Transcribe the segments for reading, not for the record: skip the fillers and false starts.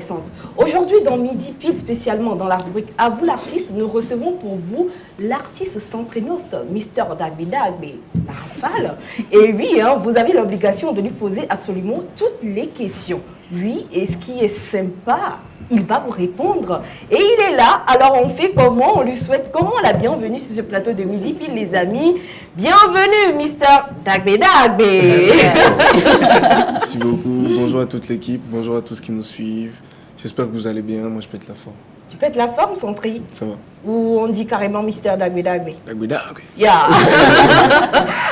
intéressante. Aujourd'hui, dans Midi Pile, spécialement dans la rubrique À vous l'artiste, nous recevons pour vous l'artiste Centrinos, Mister Dagbe Dagbe, la rafale. Et oui, hein, vous avez l'obligation de lui poser absolument toutes les questions. Lui, et ce qui est sympa, il va vous répondre. Et il est là, alors on fait comment? On lui souhaite comment la bienvenue sur ce plateau de Midi Pile, les amis. Bienvenue, Mister Dagbe Dagbe. Merci beaucoup. Bonjour à toute l'équipe, bonjour à tous qui nous suivent. J'espère que vous allez bien. Moi, je pète la forme. Tu pètes la forme, Centri? Ça va. Ou on dit carrément Mister Dagbe Dagbe? Dagbe Dagbe. Yeah.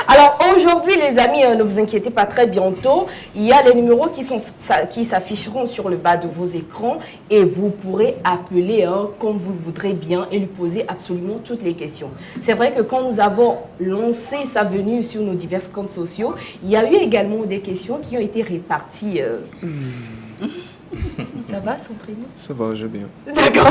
Alors aujourd'hui, les amis, ne vous inquiétez pas, très bientôt, il y a les numéros qui s'afficheront sur le bas de vos écrans et vous pourrez appeler comme vous le voudrez bien et lui poser absolument toutes les questions. C'est vrai que quand nous avons lancé sa venue sur nos divers comptes sociaux, il y a eu également des questions qui ont été réparties. Ça va, Centrinos? Ça va, je vais bien. D'accord.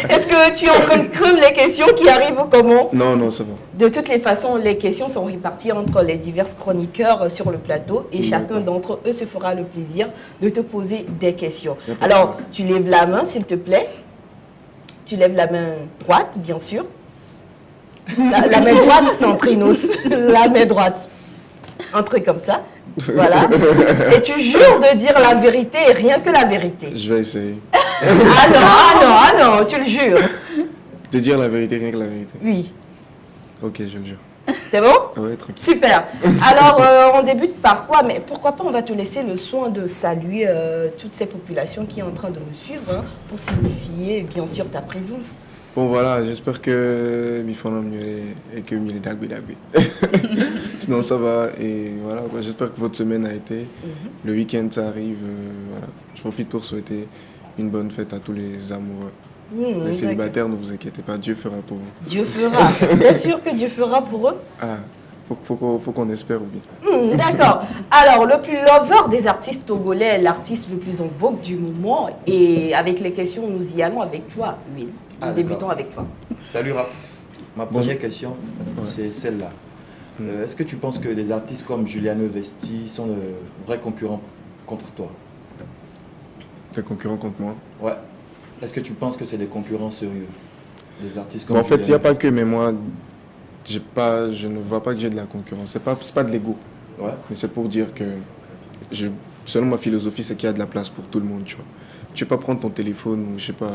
Est-ce que tu es en train de creuser les questions qui arrivent ou comment? Non, non, ça va. De toutes les façons, les questions sont réparties entre les divers chroniqueurs sur le plateau et chacun d'entre eux se fera le plaisir de te poser des questions. Alors, tu lèves la main, s'il te plaît. Tu lèves la main droite, bien sûr. La main droite, Centrinos. La main droite. Un truc comme ça. Voilà. Et tu jures de dire la vérité et rien que la vérité. Je vais essayer. Ah non, tu le jures. De dire la vérité, rien que la vérité. Oui. Ok, je le jure. C'est bon? Ouais, tranquille. Super. Alors, on débute par quoi? Mais pourquoi pas, on va te laisser le soin de saluer toutes ces populations qui sont en train de nous suivre pour signifier, bien sûr, ta présence. Bon, voilà, j'espère que Bifon mieux et que Mille Dagbe Dagbe. Sinon, ça va. Et voilà, j'espère que votre semaine a été. Le week-end, ça arrive. Voilà. Je profite pour souhaiter une bonne fête à tous les amoureux. Les célibataires, ne vous inquiétez pas, Dieu fera pour vous. Dieu fera. Bien sûr que Dieu fera pour eux. Ah, faut qu'on espère ou bien. D'accord. Alors, le plus lover des artistes togolais, l'artiste le plus en vogue du moment. Et avec les questions, nous y allons avec toi, Will. Nous débutons avec toi. Salut Raph. Ma première question, c'est celle-là. Est-ce que tu penses que des artistes comme Juliano Vesti sont de vrais concurrents contre toi? Des concurrents contre moi? Ouais. Est-ce que tu penses que c'est des concurrents sérieux? Des artistes comme En fait, il n'y a pas Vesti? que, mais moi, je ne vois pas que j'ai de la concurrence. C'est pas de l'ego. Ouais. Mais c'est pour dire que, selon ma philosophie, c'est qu'il y a de la place pour tout le monde, tu vois. Tu ne peux pas prendre ton téléphone ou, je sais pas,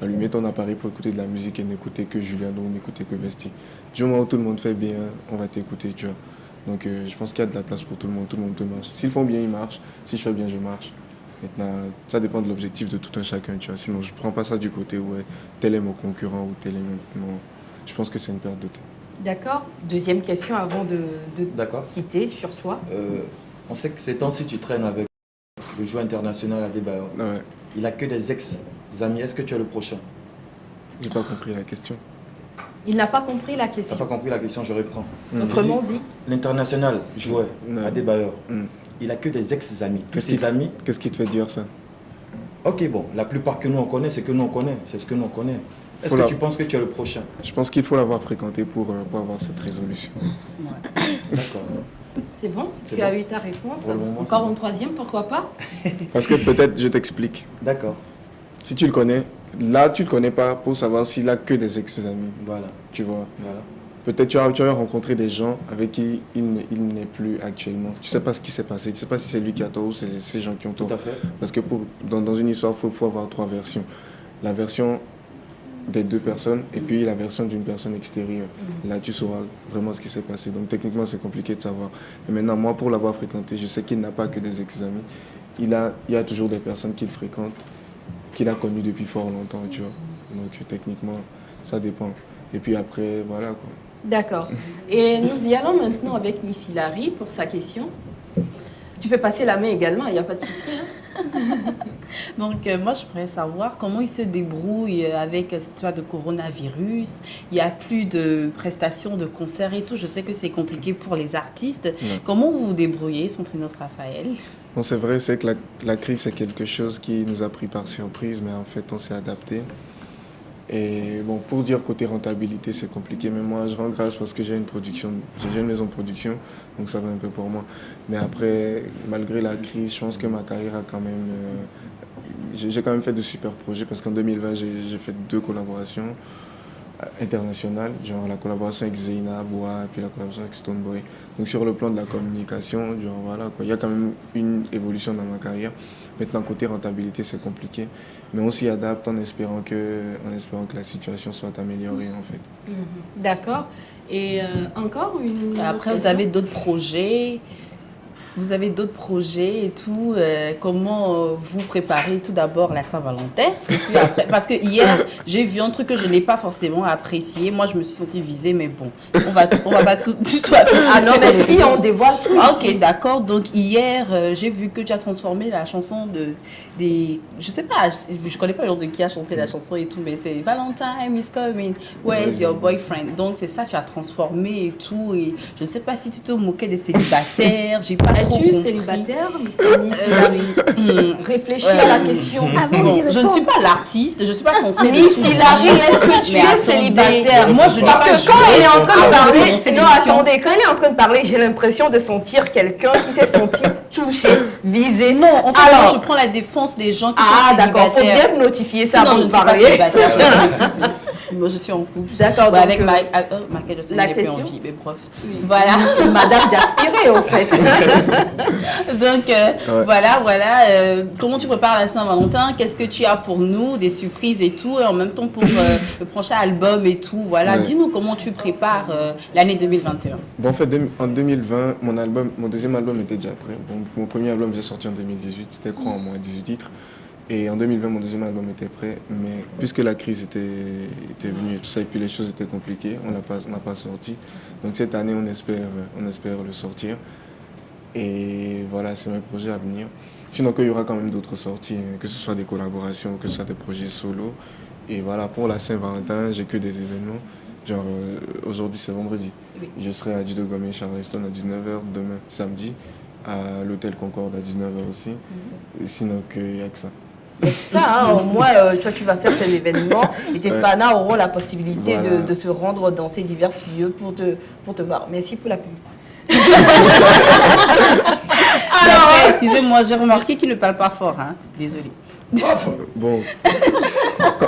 allumer ton appareil pour écouter de la musique et n'écouter que Juliano ou n'écouter que Vesti. Du moment où tout le monde fait bien, on va t'écouter, tu vois. Donc, je pense qu'il y a de la place pour tout le monde peut marcher. S'ils font bien, ils marchent. Si je fais bien, je marche. Maintenant, ça dépend de l'objectif de tout un chacun, tu vois. Sinon, je ne prends pas ça du côté où tel est mon concurrent ou tel est mon... Non. Je pense que c'est une perte de temps. D'accord. Deuxième question avant de quitter sur toi. On sait que ces temps-ci, tu traînes avec le joueur international Adebayor. Ouais. Il a que des ex-amis. Est-ce que tu es le prochain? J'ai pas compris la question. Il n'a pas compris la Tu question. n'as pas compris la question, je reprends. Autrement dit, L'international joueur Adebayor, il a que des ex-amis. Tous ses amis. Qu'est-ce qui te fait dire ça? Ok, bon, la plupart que nous on connaît, c'est que nous on connaît. C'est ce que nous on connaît. Est-ce que tu penses que tu es le prochain? Je pense qu'il faut l'avoir fréquenté pour avoir cette résolution. D'accord. c'est bon? C'est Tu bon. as eu ta réponse. Pour le moment, Encore c'est une troisième, pourquoi pas? Parce que peut-être, je t'explique. D'accord. Si tu le connais, là, tu le connais pas pour savoir s'il a que des ex-amis. Voilà. Tu vois. Voilà. Peut-être tu as rencontré des gens avec qui il n'est plus actuellement. Tu sais pas ce qui s'est passé. Tu sais pas si c'est lui qui a tort ou c'est ces gens qui ont tort. Tout à fait. Parce que dans une histoire, il faut avoir trois versions. La version des deux personnes et puis la version d'une personne extérieure. Là, tu sauras vraiment ce qui s'est passé. Donc, techniquement, c'est compliqué de savoir. Mais maintenant, moi, pour l'avoir fréquenté, je sais qu'il n'a pas que des ex-amis. Il y a toujours des personnes qu'il fréquente, qu'il a connues depuis fort longtemps, tu vois. Donc, techniquement, ça dépend. Et puis après, voilà, quoi. D'accord. Et nous y allons maintenant avec Miss Hilary pour sa question. Tu peux passer la main également, il n'y a pas de souci. Donc, moi, je voudrais savoir comment il se débrouille avec cette histoire de coronavirus. Il n'y a plus de prestations de concerts et tout. Je sais que c'est compliqué pour les artistes. Ouais. Comment vous vous débrouillez, Centrinos Raphaël? Bon, c'est vrai, c'est que la crise, c'est quelque chose qui nous a pris par surprise, mais en fait, on s'est adapté. Et bon, pour dire côté rentabilité, c'est compliqué, mais moi, je rends grâce parce que j'ai une maison de production, donc ça va un peu pour moi. Mais après, malgré la crise, je pense que ma carrière a quand même j'ai quand même fait de super projets parce qu'en 2020, j'ai fait 2 collaborations internationales, genre la collaboration avec Zeina, Bois, et puis la collaboration avec Stoneboy. Donc sur le plan de la communication, genre voilà, quoi, il y a quand même une évolution dans ma carrière. Maintenant, côté rentabilité, c'est compliqué, mais on s'y adapte en espérant que la situation soit améliorée en fait. D'accord. Et encore une... Après, vous avez d'autres projets. Vous avez d'autres projets et tout. Comment vous préparez tout d'abord la Saint-Valentin? Et puis après, parce que hier, j'ai vu un truc que je n'ai pas forcément apprécié. Moi, je me suis sentie visée, mais bon, on va pas tout afficher. Ah non, mais si, on dévoile tout. Ok, d'accord. Donc hier, j'ai vu que tu as transformé la chanson je sais pas, je connais pas le nom de qui a chanté la chanson et tout, mais c'est Valentine is coming, where's your boyfriend? Donc c'est ça, tu as transformé et tout. Et je ne sais pas si tu te moquais des célibataires, j'ai pas trop Es-tu compris. célibataire? Réfléchis à la question. Bon, je ne suis pas l'artiste, je ne suis pas censée. Miss Hilary, est-ce que tu es célibataire? Moi, je n'ai Parce pas que quand elle est en train de juré parler, avant de non, commencer attendez, quand elle est en train de parler, j'ai l'impression de sentir quelqu'un qui s'est senti touché, visé. Non, en fait, alors, moi, je prends la défense des gens qui ah sont d'accord, faut célibataires. bien me notifier ça Sinon, avant je de ne suis pas parler. célibataire. Moi, je suis en couple. D'accord, Ouais, donc, avec Michael, je sais la que j'ai plus question? envie, mais bref. Voilà. Madame Jaspiré, au fait. Donc, voilà. Comment tu prépares la Saint-Valentin? Qu'est-ce que tu as pour nous? Des surprises et tout. Et en même temps, pour le prochain album et tout. Voilà. Ouais. Dis-nous comment tu prépares l'année 2021. Bon, en fait, en 2020, mon deuxième album était déjà prêt. Bon, mon premier album, j'ai sorti en 2018, c'était Croix en moi, 18 titres. Et en 2020, mon deuxième album était prêt, mais puisque la crise était venue et tout ça, et puis les choses étaient compliquées, on n'a pas sorti. Donc cette année, on espère le sortir. Et voilà, c'est mes projets à venir. Sinon, qu'il y aura quand même d'autres sorties, que ce soit des collaborations, que ce soit des projets solo. Et voilà, pour la Saint-Valentin, j'ai que des événements. Genre, aujourd'hui, c'est vendredi. Oui. Je serai à Dido Gomez Charleston à 19h, demain, samedi, à l'hôtel Concorde à 19h aussi. Et sinon, il n'y a que ça. Ça, hein, au moins, tu vas faire ces événements et tes fans auront la possibilité Voilà. de se rendre dans ces divers lieux pour te voir. Merci pour la pub. Alors, excusez-moi, j'ai remarqué qu'il ne parle pas fort. Hein. Désolée. Bon,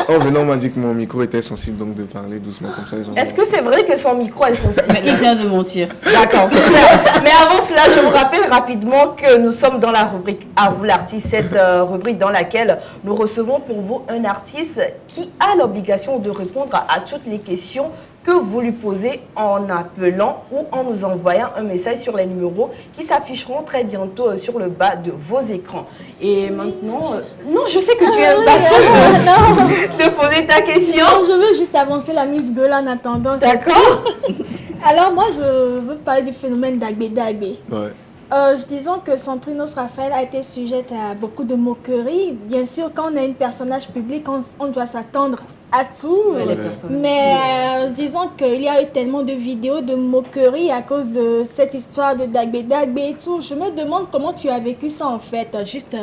en venant, on m'a dit que mon micro était sensible, donc de parler doucement comme ça. Est-ce que c'est vrai que son micro est sensible? Mais il vient de mentir. D'accord, super. Mais avant cela, je vous rappelle rapidement que nous sommes dans la rubrique À vous l'artiste, cette rubrique dans laquelle nous recevons pour vous un artiste qui a l'obligation de répondre à toutes les questions que vous lui posez en appelant ou en nous envoyant un message sur les numéros qui s'afficheront très bientôt sur le bas de vos écrans. Et maintenant, non, je sais que tu es impatiente de poser ta question. Non, je veux juste avancer la Miss Girl en attendant. D'accord. Alors moi, je veux parler du phénomène d'Agbé. Ouais. Disons que Centrinos Raphaël a été sujette à beaucoup de moqueries. Bien sûr, quand on est un personnage public, on doit s'attendre à tout. Mais disons qu'il y a eu tellement de vidéos de moqueries à cause de cette histoire de Dagbé et tout. Je me demande comment tu as vécu ça en fait. Juste,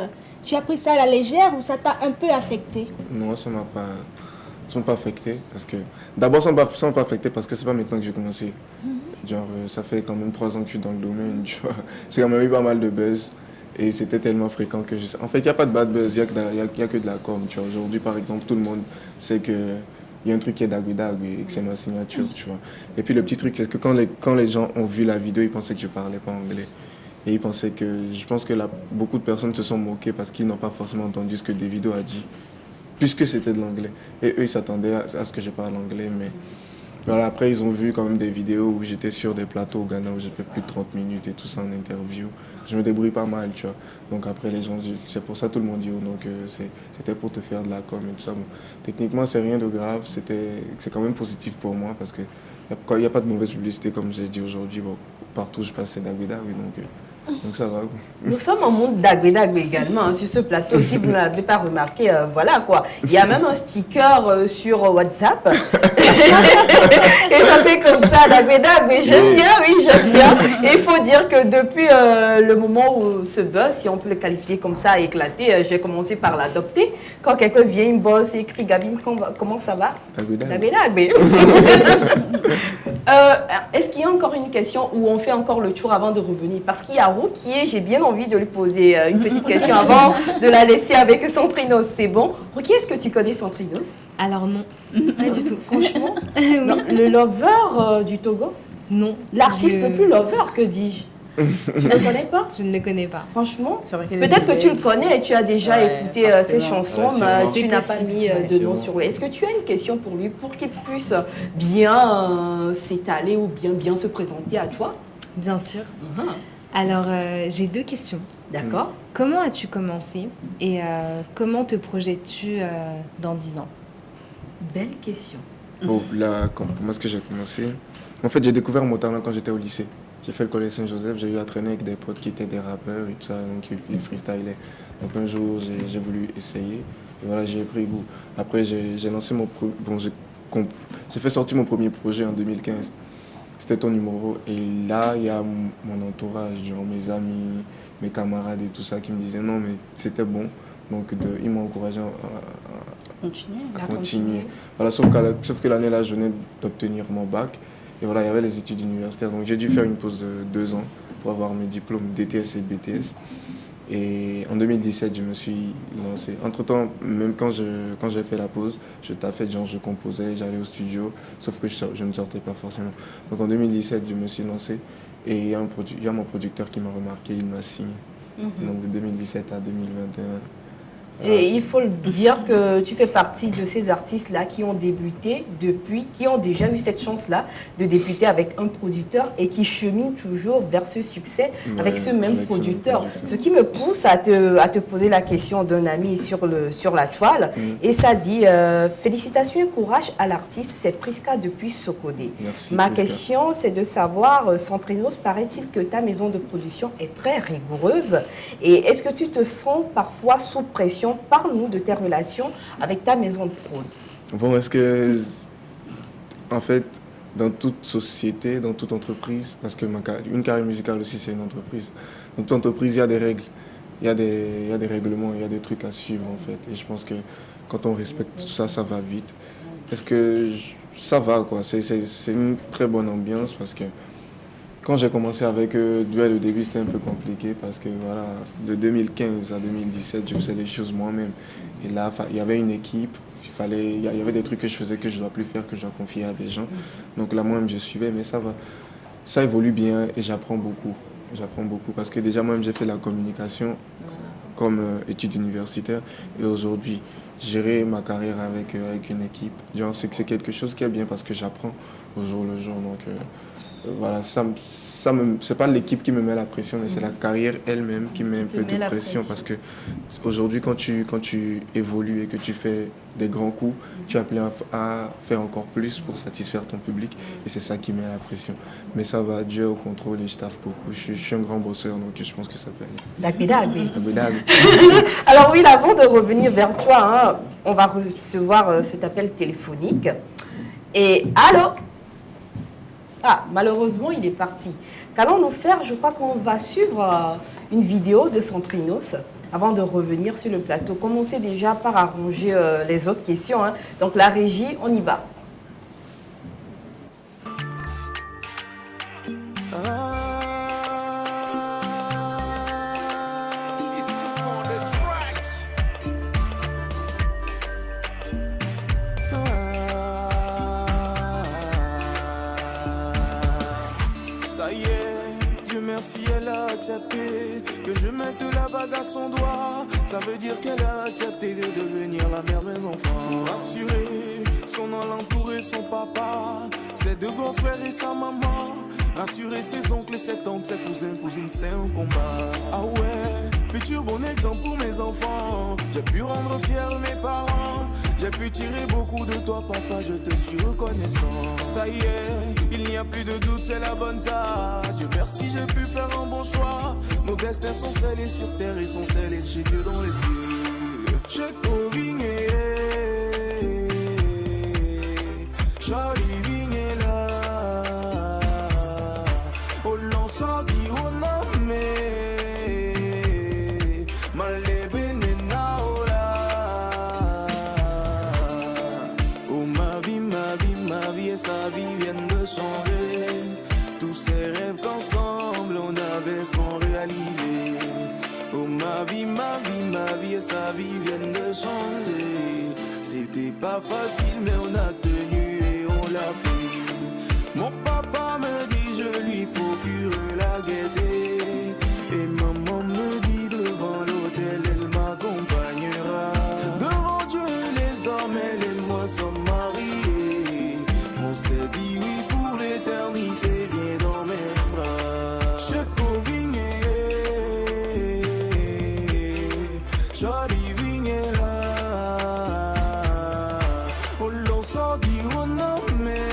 tu as pris ça à la légère ou ça t'a un peu affecté? Non, ça m'a pas affecté. Parce que d'abord, ça m'a pas affecté parce que c'est pas maintenant que j'ai commencé. Genre, ça fait quand même 3 ans que je suis dans le domaine, tu vois. J'ai quand même eu pas mal de buzz. Et c'était tellement fréquent que en fait, il n'y a pas de bad buzz, il n'y a que de la com, tu vois. Aujourd'hui, par exemple, tout le monde sait qu'il y a un truc qui est Dagbé et que c'est ma signature, tu vois. Et puis le petit truc, c'est que quand les gens ont vu la vidéo, ils pensaient que je parlais pas anglais. Et ils pensaient que... Je pense que beaucoup de personnes se sont moquées parce qu'ils n'ont pas forcément entendu ce que Davido a dit, puisque c'était de l'anglais. Et eux, ils s'attendaient à ce que je parle anglais, mais... Voilà, après, ils ont vu quand même des vidéos où j'étais sur des plateaux au Ghana où j'ai fait plus de 30 minutes et tout ça en interview. Je me débrouille pas mal, tu vois. Donc après, les gens, c'est pour ça tout le monde dit, oh, donc c'était pour te faire de la com et tout ça. Bon, techniquement, c'est rien de grave, c'est quand même positif pour moi parce que il n'y a pas de mauvaise publicité, comme j'ai dit aujourd'hui. Bon, partout où je passe, c'est Dagbé, donc ça va. Nous sommes en monde Dagbé également hein, sur ce plateau. Si vous ne l'avez pas remarqué, voilà quoi. Il y a même un sticker sur WhatsApp. Et ça fait comme ça, Dagbé. J'aime bien, oui, j'aime bien. Et il faut dire que depuis le moment où ce buzz, si on peut le qualifier comme ça, a éclaté, j'ai commencé par l'adopter. Quand quelqu'un vient, il bosse, il écrit Gabine, comment ça va? Dagbé. Est-ce qu'il y a encore une question où on fait encore le tour avant de revenir? Parce qu'il y a Ruki, j'ai bien envie de lui poser une petite question avant de la laisser avec Centrinos. C'est bon. Ruki, est-ce que tu connais Centrinos? Alors non, pas du tout. Franchement, Oui. non, le lover du Togo? Non. L'artiste Je- le plus lover, que dis-je? Tu ne le connais pas? Je ne le connais pas. Franchement, C'est vrai qu'elle est peut-être que tu le nouvelle. connais et tu as déjà Ouais, écouté ses forcément. chansons, Ouais, mais sûrement. tu n'as pas Possible. mis de nom sûrement. sur lui. Est-ce que tu as une question pour lui pour qu'il puisse bien s'étaler ou bien se présenter à toi? Bien sûr. Ah, Alors, j'ai 2 questions. d'accord. Comment as-tu commencé et comment te projettes-tu dans 10 ans? Belle question. Bon, là, comment est-ce que j'ai commencé? En fait, j'ai découvert mon talent quand j'étais au lycée. J'ai fait le collège Saint-Joseph, j'ai eu à traîner avec des potes qui étaient des rappeurs et tout ça, donc ils freestylaient. Donc un jour, j'ai voulu essayer et voilà, j'ai pris goût. Après, j'ai lancé j'ai fait sortir mon premier projet en 2015. C'était ton numéro. Et là, il y a mon entourage, genre mes amis, mes camarades et tout ça qui me disaient non, mais c'était bon. Donc ils m'ont encouragé Continuez. à À continuer. continuer. Voilà, sauf que l'année là, je venais d'obtenir mon bac. Et voilà, il y avait les études universitaires. Donc j'ai dû faire une pause de 2 ans pour avoir mes diplômes DTS et BTS. Et en 2017, je me suis lancé. Entre-temps, même quand j'ai fait la pause, je taffais, genre je composais, j'allais au studio, sauf que je ne sortais pas forcément. Donc en 2017, je me suis lancé et il y a mon producteur qui m'a remarqué, il m'a signé. Donc de 2017 à 2021. Et il faut le dire que tu fais partie de ces artistes-là qui ont débuté depuis, qui ont déjà eu cette chance-là de débuter avec un producteur et qui cheminent toujours vers ce succès avec ce même producteur. Ce qui me pousse à te poser la question d'un ami sur la toile. Et ça dit, félicitations et courage à l'artiste, c'est Priska depuis Sokodé. Merci, Ma Priska. question, c'est de savoir, Centrinos, paraît-il que ta maison de production est très rigoureuse. Et est-ce que tu te sens parfois sous pression? Parle-nous de tes relations avec ta maison de prod. Bon, en fait, dans toute société, dans toute entreprise, parce que une carrière musicale aussi, c'est une entreprise. Dans toute entreprise, il y a des règles, il y a des règlements, il y a des trucs à suivre, en fait. Et je pense que quand on respecte tout ça, ça va vite. Ça va, quoi. C'est une très bonne ambiance parce que quand j'ai commencé avec Duel, au début, c'était un peu compliqué parce que voilà, de 2015 à 2017, je faisais les choses moi-même. Et là, il y avait une équipe, il y avait des trucs que je faisais que je ne dois plus faire, que je dois confier à des gens. Donc là, moi-même, je suivais, mais ça va. Ça évolue bien et j'apprends beaucoup. J'apprends beaucoup parce que déjà, moi-même, j'ai fait la communication comme études universitaires. Et aujourd'hui, gérer ma carrière avec une équipe, c'est quelque chose qui est bien parce que j'apprends au jour le jour. Donc, voilà, c'est pas l'équipe qui me met la pression, mais c'est la carrière elle-même qui met un peu de pression parce que aujourd'hui, quand tu évolues et que tu fais des grands coups, tu es appelé à faire encore plus pour satisfaire ton public et c'est ça qui met la pression. Mais ça va, Dieu au contrôle et je taffe beaucoup. Je suis un grand bosseur, donc je pense que ça peut aller. Alors oui, avant de revenir vers toi, hein, on va recevoir cet appel téléphonique. Et allô? Ah, malheureusement, il est parti. Qu'allons-nous faire? Je crois qu'on va suivre une vidéo de Centrinos avant de revenir sur le plateau. Commencez déjà par arranger les autres questions, hein. Donc la régie, on y va. Ça y est, Dieu merci, elle a accepté que je mette la bague à son doigt. Ça veut dire qu'elle a accepté de devenir la mère de mes enfants. Rassuré, son alentour et son papa, ses 2 grands frères et sa maman. Rassurer ses oncles et ses tantes, ses cousins, cousines, c'était un combat. Ah ouais, futur bon exemple pour mes enfants. J'ai pu rendre fiers mes parents. J'ai pu tirer beaucoup de toi, papa, je te suis reconnaissant. Ça y est, il n'y a plus de doute, c'est la bonne tâche. Dieu merci, j'ai pu faire un bon choix. Nos destins sont scellés sur terre et sont scellés chez Dieu dans les cieux. J'ai convigné, Charlie Vigné là. Oh l'ensemble dit oh non mais mal les bénéna oh là. Oh ma vie et sa vie viennent de changer. Tous ces rêves qu'ensemble on avait seront réalisés. C'était pas facile, mais on a tenu et on l'a fait. Mon papa me dit, je lui procure la gaieté. Et maman me dit, devant l'autel, elle m'accompagnera. Devant Dieu et les hommes, elle et moi sommes mariés. On s'est dit oui pour l'éternité, viens dans mes bras. Je Covigné, j'arrive là. Oh l'on s'en dit on a mais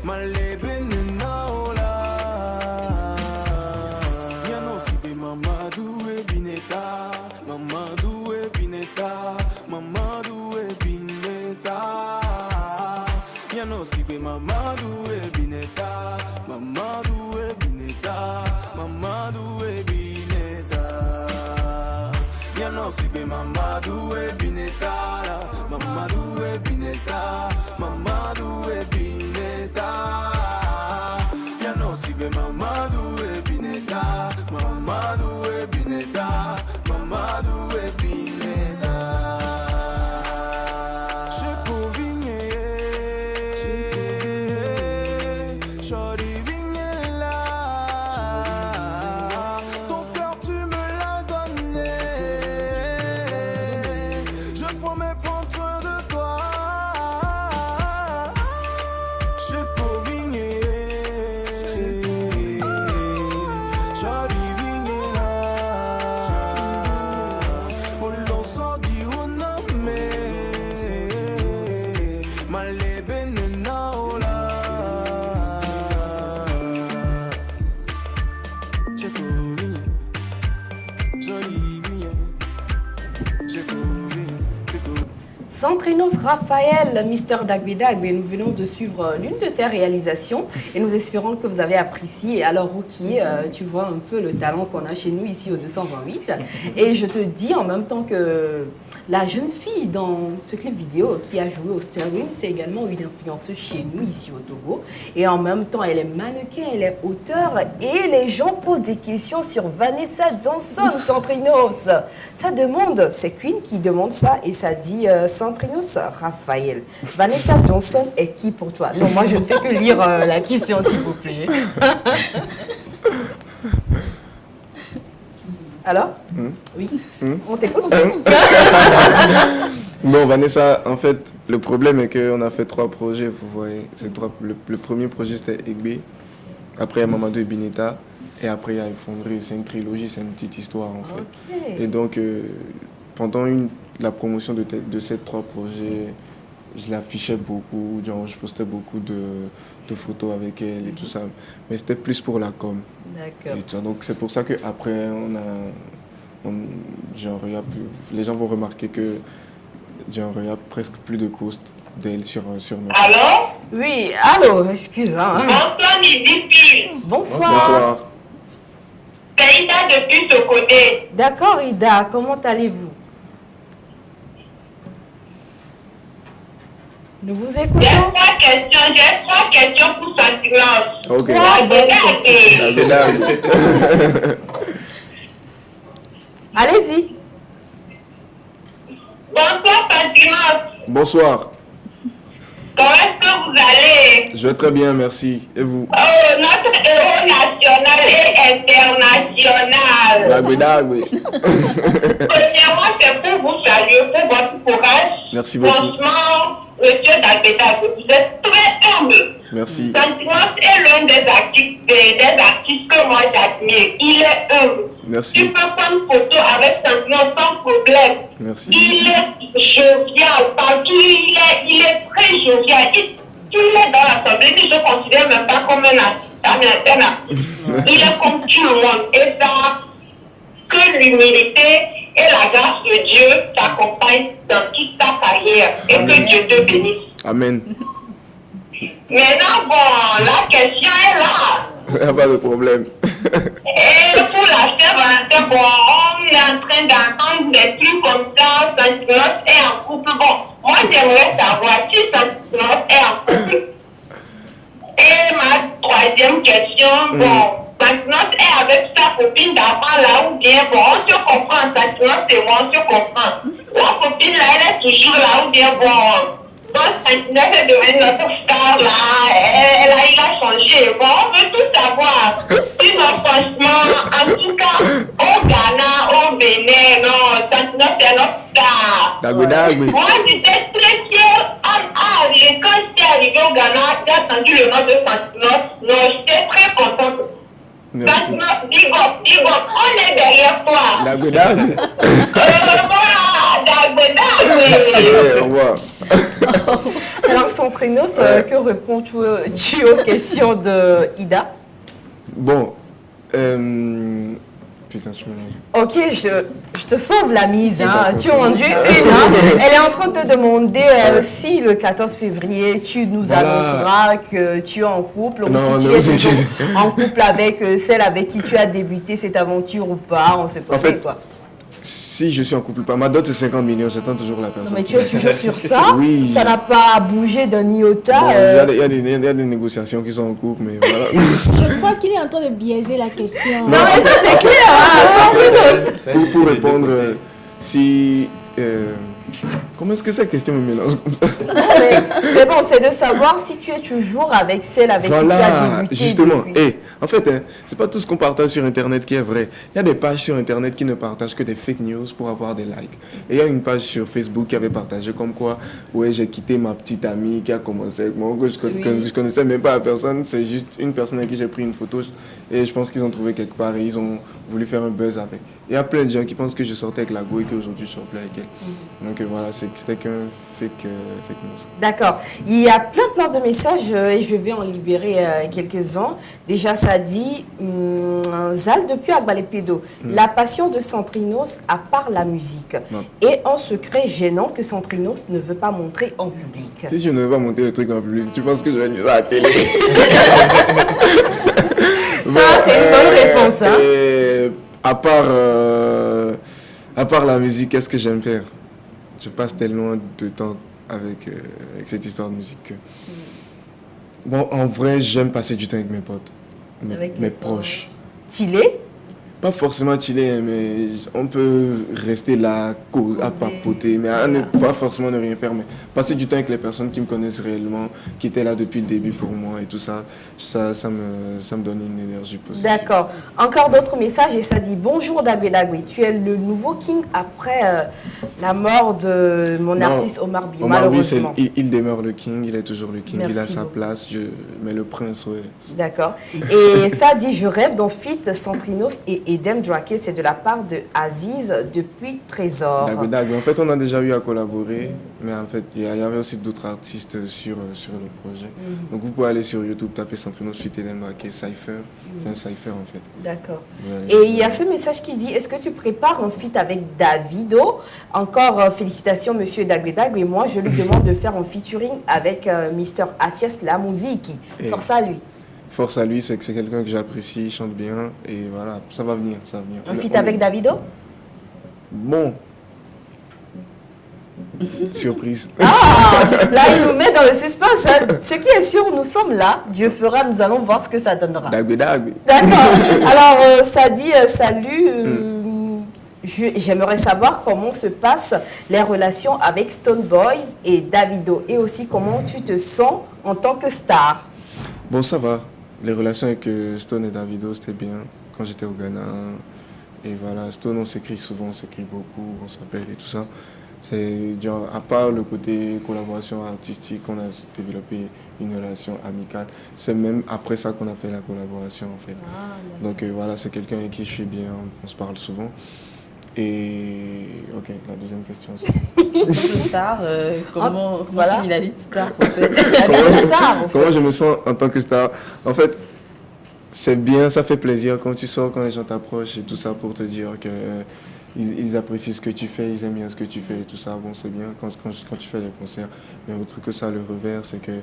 malé benena ola. Yano sibe Mamadou et Bineta, Mamadou et Bineta, Mamadou et Bineta. Yano sibe Mamadou et Bineta, Mamadou et Bineta, Mamadou et Bineta. Yano sibe Mamadou et Bineta, Mamadou et Bineta, Mamadou et Bineta. Yano sibe Mamadou et Bineta, Mamadou et Bineta, Mamadou et Bineta. Je Covigné, j'arrive là. Ton cœur tu me l'as donné. Je promets prendre soin de toi. Je Covigné, j'arrive là. Oh l'on s'en dit on a mais malé benena ola. Je Covigné, j'arrive. Je Covigné, je Covigné. Centrinos Raphaël, Mister Dagbedag, nous venons de suivre l'une de ses réalisations et nous espérons que vous avez apprécié. Alors, Ruki, tu vois un peu le talent qu'on a chez nous ici au 228. Et je te dis en même temps que la jeune fille dans ce clip vidéo qui a joué au Sterling, c'est également une influenceuse chez nous ici au Togo. Et en même temps, elle est mannequin, elle est auteure et les gens posent des questions sur Vanessa Johnson, Centrinos. Ça demande, c'est Queen qui demande ça et ça dit Centrinos Raphaël. Vanessa Johnson est qui pour toi? Non, moi je ne fais que lire la question s'il vous plaît. Alors? Oui, on t'écoute. Bon, Vanessa, en fait, le problème est qu'on a fait 3 projets, vous voyez. Le premier projet, c'était Egbe. Après, il y a Mamadou et Bineta. Et après, il y a Effondré. C'est une trilogie, c'est une petite histoire, en fait. Ok. Et donc, pendant la promotion de ces 3 projets, je l'affichais beaucoup. Genre, je postais beaucoup de photos avec elle et tout ça. Mais c'était plus pour la com. D'accord. Et tout ça. Donc, c'est pour ça qu'après, les gens vont remarquer que genre, il y a presque plus de posts d'elle sur nos Allô? Oui, allô, excuse. Hein. Bonsoir, Nidipi. Bonsoir. Bonsoir. C'est Ida depuis ce côté. D'accord, Ida, comment allez-vous? Nous vous J'ai écoutons. 3 questions pour sa silence. Ok. Allez-y. Bonsoir, Fatima. Bonsoir. Comment est-ce que vous allez? Je vais très bien, merci. Et vous? Oh, notre héros national et international. Dagbe. Premièrement, c'est pour vous saluer pour votre courage. Merci beaucoup. Franchement, monsieur Dagbedag, vous êtes très humble. Merci. Sentiments est l'un des artistes que moi j'admire. Il est humble. Merci. Tu peux prendre photo avec Sentiments sans problème. Merci. Il est jovial, partout il est très jovial. Il est dans l'assemblée, je ne considère même pas comme un artiste. Il est comme tout le monde. Et ça, que l'humilité et la grâce de Dieu t'accompagnent dans toute ta carrière. Et Amen. que Dieu te bénisse. Amen. Maintenant, bon, la question est là. Il n'y a pas de problème. Et pour la Saint-Valentin, bon, on est en train d'entendre des trucs comme ça. Santinos est en couple. Bon, moi j'aimerais savoir si Santinos est en couple. Et ma 3e question, bon, Santinos est avec sa copine d'avant là ou bien, bon, on se comprend, Santinos et moi, on se comprend. La copine là, elle est toujours là, ou bien bon. Quand Sentinelle est devenue notre star là, il a changé. Bon, on veut tout savoir. Sinon, franchement, en tout cas, au Ghana, au Bénin, non, Sentinelle c'est notre star. Dagbe. Moi, j'étais très fière. Quand j'étais arrivée au Ghana, j'ai entendu le nom de Sentinelle. Non, j'étais très contente. Merci. Sentinelle, big up, on est derrière toi. Dagbe. Au revoir. Alors, Centrinos, que réponds-tu aux questions de Ida? Bon, putain, je me... Ok, je te sauve la mise. Hein. D'accord. Tu as rendu une. Hein. Elle est en train de te demander si le 14 février, tu nous annonceras que tu es en couple ou si tu es toujours en couple avec celle avec qui tu as débuté cette aventure ou pas. On se connaît, En fait, quoi. Si je suis en couple, pas ma dot c'est 50 millions, j'attends toujours la personne. Non, mais tu es toujours sur ça. Oui. Ça n'a pas bougé d'un iota. Bon, il y a des négociations qui sont en cours, mais voilà. Je crois qu'il est en train de biaiser la question. Non, mais ça c'est clair. Hein. Pour répondre, si... comment est-ce que cette question me mélange comme ça? C'est bon, c'est de savoir si tu es toujours avec celle avec qui tu as débuté. Justement. Depuis. En fait, hein, c'est pas tout ce qu'on partage sur Internet qui est vrai. Il y a des pages sur Internet qui ne partagent que des fake news pour avoir des likes. Et il y a une page sur Facebook qui avait partagé comme quoi, ouais, j'ai quitté ma petite amie qui a commencé avec moi, que je connaissais même pas la personne. C'est juste une personne avec qui j'ai pris une photo et je pense qu'ils ont trouvé quelque part et ils ont voulu faire un buzz avec. Il y a plein de gens qui pensent que je sortais avec la go et qu'aujourd'hui je sors plus avec elle. Donc voilà, c'était qu'un fake news. D'accord. Il y a plein de messages et je vais en libérer quelques-uns. Déjà, ça dit Zal depuis Agbalepédo. La passion de Centrinos à part la musique et un secret gênant que Centrinos ne veut pas montrer en public. Si je ne veux pas monter le truc en public, tu penses que je vais dire ça à la télé? Ça, c'est une bonne réponse. Hein? Et à part la musique, qu'est-ce que j'aime faire? Je passe tellement de temps avec cette histoire de musique que... Bon, en vrai, j'aime passer du temps avec mes potes, mes proches. Chiller? Pas forcément chiller, mais on peut rester là, à papoter, mais à ne pas forcément ne rien faire, mais passer du temps avec les personnes qui me connaissent réellement, qui étaient là depuis le début pour moi et tout ça, ça me donne une énergie positive. D'accord. Encore d'autres messages et ça dit bonjour Dagbe Dagbe, tu es le nouveau king après la mort de mon artiste Omar Bio, malheureusement. Il demeure le king, il est toujours le king, il a sa beaucoup. place, mais le prince, ouais. D'accord. Et ça dit je rêve d'un feat Centrinos et Edem Drake, c'est de la part de Aziz depuis Trésor. Dagbe. En fait, on a déjà eu à collaborer, mais en fait, il y avait aussi d'autres artistes sur le projet. Donc vous pouvez aller sur YouTube, taper Centrinos feat Edem Drake, Cypher. C'est un cypher en fait. D'accord. Et il y a ce message qui dit, est-ce que tu prépares un feat avec Davido? Encore félicitations monsieur Dagbe Dagbe. Et moi, je lui demande de faire un featuring avec Mr. Atias La Musique. Force à lui. Force à lui, c'est que c'est quelqu'un que j'apprécie, il chante bien et voilà, ça va venir, ça va venir. Un feat avec Davido? Bon. Surprise. Ah, là, il nous met dans le suspense. Hein. Ce qui est sûr, nous sommes là. Dieu fera, nous allons voir ce que ça donnera. Dagbe Dagbe. D'accord. Alors, ça dit salut. J'aimerais savoir comment se passent les relations avec Stone Boys et Davido. Et aussi comment tu te sens en tant que star. Bon, ça va. Les relations avec Stone et Davido, c'était bien quand j'étais au Ghana. Et voilà, Stone, on s'écrit souvent, on s'écrit beaucoup, on s'appelle et tout ça. C'est genre, à part le côté collaboration artistique, on a développé une relation amicale. C'est même après ça qu'on a fait la collaboration en fait. Donc voilà, c'est quelqu'un avec qui je suis bien, on se parle souvent. Et ok, la deuxième question. Star, comment tu vis la vie de star en fait? Comment je me sens en tant que star? En fait, c'est bien, ça fait plaisir quand tu sors, quand les gens t'approchent et tout ça pour te dire que ils apprécient ce que tu fais, ils aiment bien ce que tu fais et tout ça. Bon, c'est bien quand tu fais des concerts. Mais autre que ça, le revers, c'est que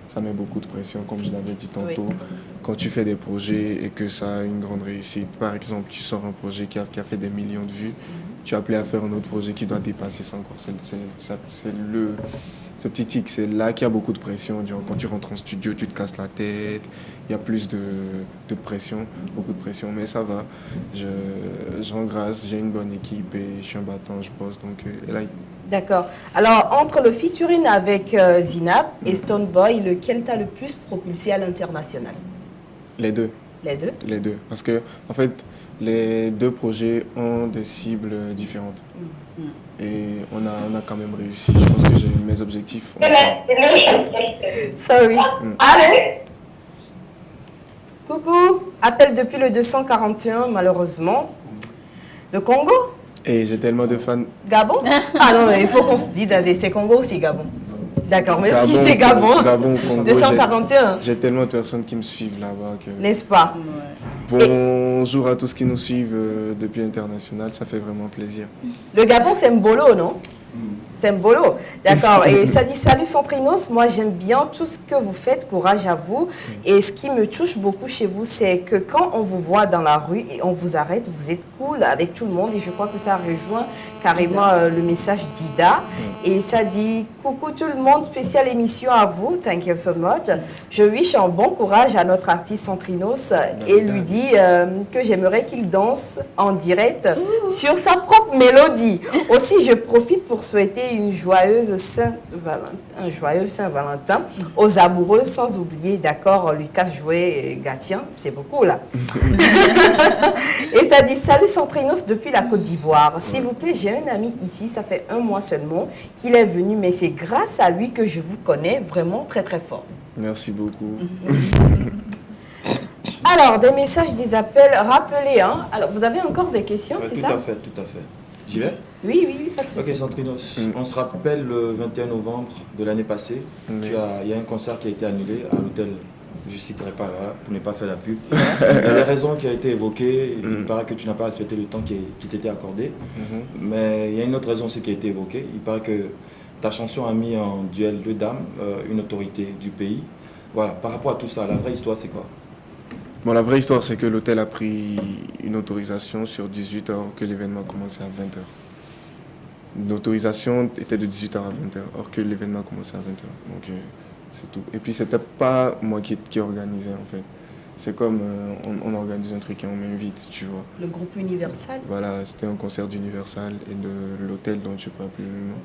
ça met beaucoup de pression, comme je l'avais dit tantôt. Oui. Quand tu fais des projets et que ça a une grande réussite, par exemple, tu sors un projet qui a fait des millions de vues tu es appelé à faire un autre projet qui doit dépasser ça encore. Ce petit tic, c'est là qu'il y a beaucoup de pression. Quand tu rentres en studio, tu te casses la tête. Il y a plus de pression, beaucoup de pression. Mais ça va. Je rends grâce, j'ai une bonne équipe et je suis un battant, je bosse. Donc, et là, D'accord. Alors, entre le featuring avec Zinab et Stoneboy, lequel t'a le plus propulsé à l'international? les deux. Les deux? Les deux. Parce que, en fait, les deux projets ont des cibles différentes. Et on a quand même réussi. Je pense que j'ai mes objectifs. Sorry. Allô? Coucou. Appel depuis le 241, malheureusement. Le Congo? Et j'ai tellement de fans. Gabon? Ah non, mais il faut qu'on se dise, c'est Congo ou c'est Gabon? D'accord, merci, Gabon, c'est Gabon. Gabon, Congo, 241. J'ai tellement de personnes qui me suivent là-bas. N'est-ce pas? Bonjour à tous qui nous suivent depuis l'international, ça fait vraiment plaisir. Le Gabon, c'est Mbolo, non? C'est Mbolo, d'accord. Et ça dit salut Centrinos, moi j'aime bien tout ce que vous faites, courage à vous. Et ce qui me touche beaucoup chez vous, c'est que quand on vous voit dans la rue et on vous arrête, vous êtes cool avec tout le monde. Et je crois que ça rejoint carrément le message d'Ida. Et ça dit coucou tout le monde, spéciale émission à vous, thank you so much. Je wish un bon courage à notre artiste Centrinos et lui dis que j'aimerais qu'il danse en direct sur sa propre mélodie. Aussi, je profite pour souhaiter un joyeux Saint-Valentin aux amoureux, sans oublier, d'accord, Lucas Jouet et Gatien, c'est beaucoup là. Et ça dit salut Centrinos depuis la Côte d'Ivoire. S'il vous plaît, j'ai un ami ici, ça fait 1 mois seulement qu'il est venu, mais c'est grâce à lui que je vous connais vraiment très très fort. Merci beaucoup. Alors, des messages, des appels, rappelez, hein. Alors, vous avez encore des questions, c'est ça? Tout à fait. J'y vais? Oui, pas de souci. Ok, Centrinos, on se rappelle le 21 novembre de l'année passée, il y a un concert qui a été annulé à l'hôtel, je ne citerai pas là, pour ne pas faire la pub. Il y a des raisons qui ont été évoquées, il paraît que tu n'as pas respecté le temps qui t'était accordé, mais il y a une autre raison aussi qui a été évoquée, il paraît que ta chanson a mis en duel 2 dames, une autorité du pays. Voilà, par rapport à tout ça, la vraie histoire c'est quoi? Bon, la vraie histoire, c'est que l'hôtel a pris une autorisation sur 18h, que l'événement commençait à 20h. L'autorisation était de 18h à 20h, or que l'événement commençait à 20h. Donc, c'est tout. Et puis, c'était pas moi qui organisais, en fait. C'est comme on organise un truc et on m'invite, tu vois. Le groupe Universal. Voilà, c'était un concert d'Universal et de l'hôtel dont je ne sais pas plus le nom.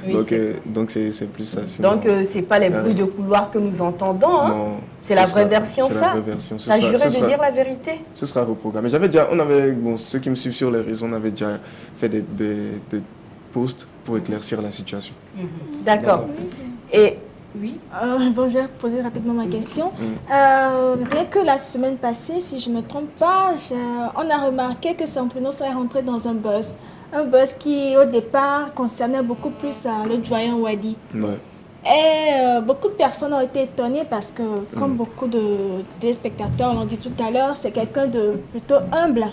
Oui, donc c'est plus ça. Sinon, donc c'est pas les bruits de couloir que nous entendons, hein? Non. C'est la vraie version, ça? C'est la vraie version. Tu as juré de dire la vérité? Ce sera reprogrammé. Ceux qui me suivent sur les réseaux, on avait déjà fait des posts pour éclaircir la situation. D'accord. Et... Oui. Bon, je vais poser rapidement ma question. Rien que la semaine passée, si je ne me trompe pas, on a remarqué que Centrinos est rentré dans un buzz. Un buzz qui, au départ, concernait beaucoup plus le doyen Wadi. Ouais. Et beaucoup de personnes ont été étonnées parce que, comme beaucoup de spectateurs l'ont dit tout à l'heure, c'est quelqu'un de plutôt humble.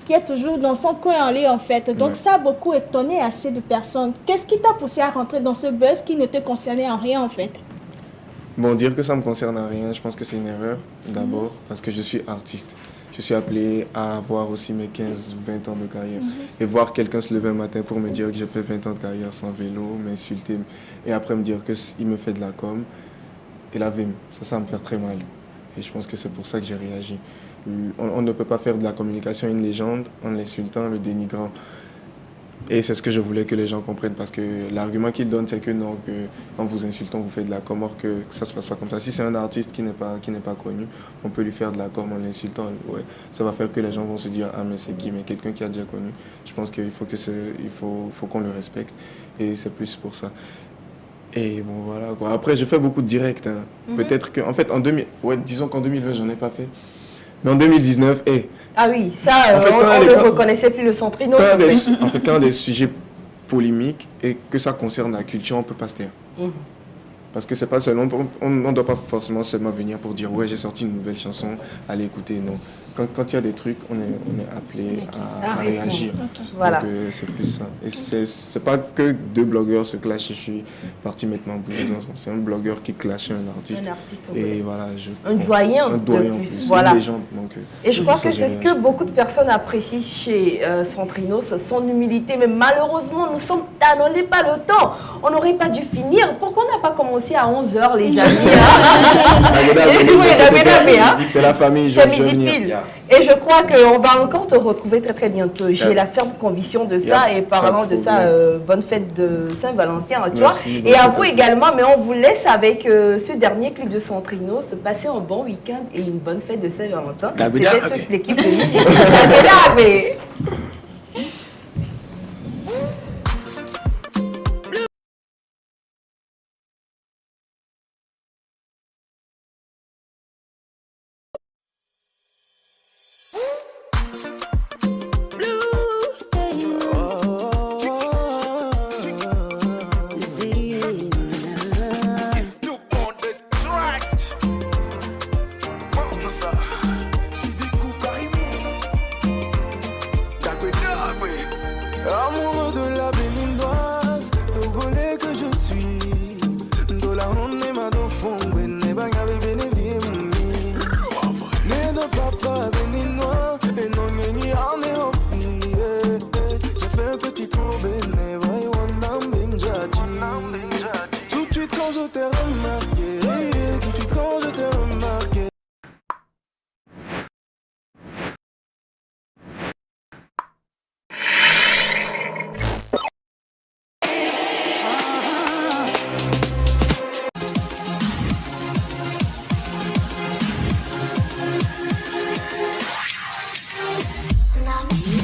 Qui est toujours dans son coin en lui en fait. Donc ça a beaucoup étonné assez de personnes. Qu'est-ce qui t'a poussé à rentrer dans ce buzz qui ne te concernait en rien en fait? Bon, dire que ça ne me concerne en rien, je pense que c'est une erreur d'abord parce que je suis artiste. Je suis appelé à avoir aussi mes 15-20 ans de carrière. Et voir quelqu'un se lever un matin pour me dire que j'ai fait 20 ans de carrière sans vélo, m'insulter et après me dire qu'il me fait de la com et la vim, ça va me faire très mal. Et je pense que c'est pour ça que j'ai réagi. On ne peut pas faire de la communication une légende en l'insultant, le dénigrant. Et c'est ce que je voulais que les gens comprennent parce que l'argument qu'ils donnent, c'est que non, que en vous insultant, vous faites de la com, or que ça se passe pas comme ça. Si c'est un artiste qui n'est pas connu, on peut lui faire de la com en l'insultant. Ouais, ça va faire que les gens vont se dire ah mais c'est qui, mais quelqu'un qui a déjà connu. Je pense qu'il faut faut qu'on le respecte et c'est plus pour ça. Et bon voilà quoi. Après je fais beaucoup de directs. Hein. Peut-être que en fait disons qu'en 2020 j'en ai pas fait. Mais en 2019, ah oui, ça, on ne reconnaissait plus le Centrinos. En fait, quand des sujets polémiques et que ça concerne la culture, on ne peut pas se taire. Parce que c'est pas seulement, on ne doit pas forcément seulement venir pour dire ouais j'ai sorti une nouvelle chanson, allez écouter, non. quand il y a des trucs, on est appelé à réagir. Voilà. Donc c'est plus ça. Et c'est pas que deux blogueurs se clashent et je suis parti maintenant bouger dans son. C'est un blogueur qui clashait un artiste. Un artiste, et voilà, un doyen de plus. Voilà. Une légende, donc, et je crois que c'est ce que beaucoup de personnes apprécient chez Centrinos, son humilité. Mais malheureusement, nous sommes tannés, on n'a pas le temps. On n'aurait pas dû finir. Pourquoi on n'a pas commencé à 11h, les amis? C'est la famille, c'est midi pile. Et je crois qu'on va encore te retrouver très très bientôt. J'ai la ferme conviction de ça. Et parlant de ça, bonne fête de Saint-Valentin, tu vois. Et à vous également, mais on vous laisse avec ce dernier clip de Centrinos. Passez un bon week-end et une bonne fête de Saint-Valentin. C'était toute l'équipe de Midi. Amoureux de la béninoise, togolais que je suis. Dola on est ma dofon, ne bangabe bénévié mouni. Né de papa béninois, et non ni en est au pied. J'ai fait un petit tour béné, voyons on tout de suite quand je t'ai remarqué, tout de suite quand je t'ai remarqué. Love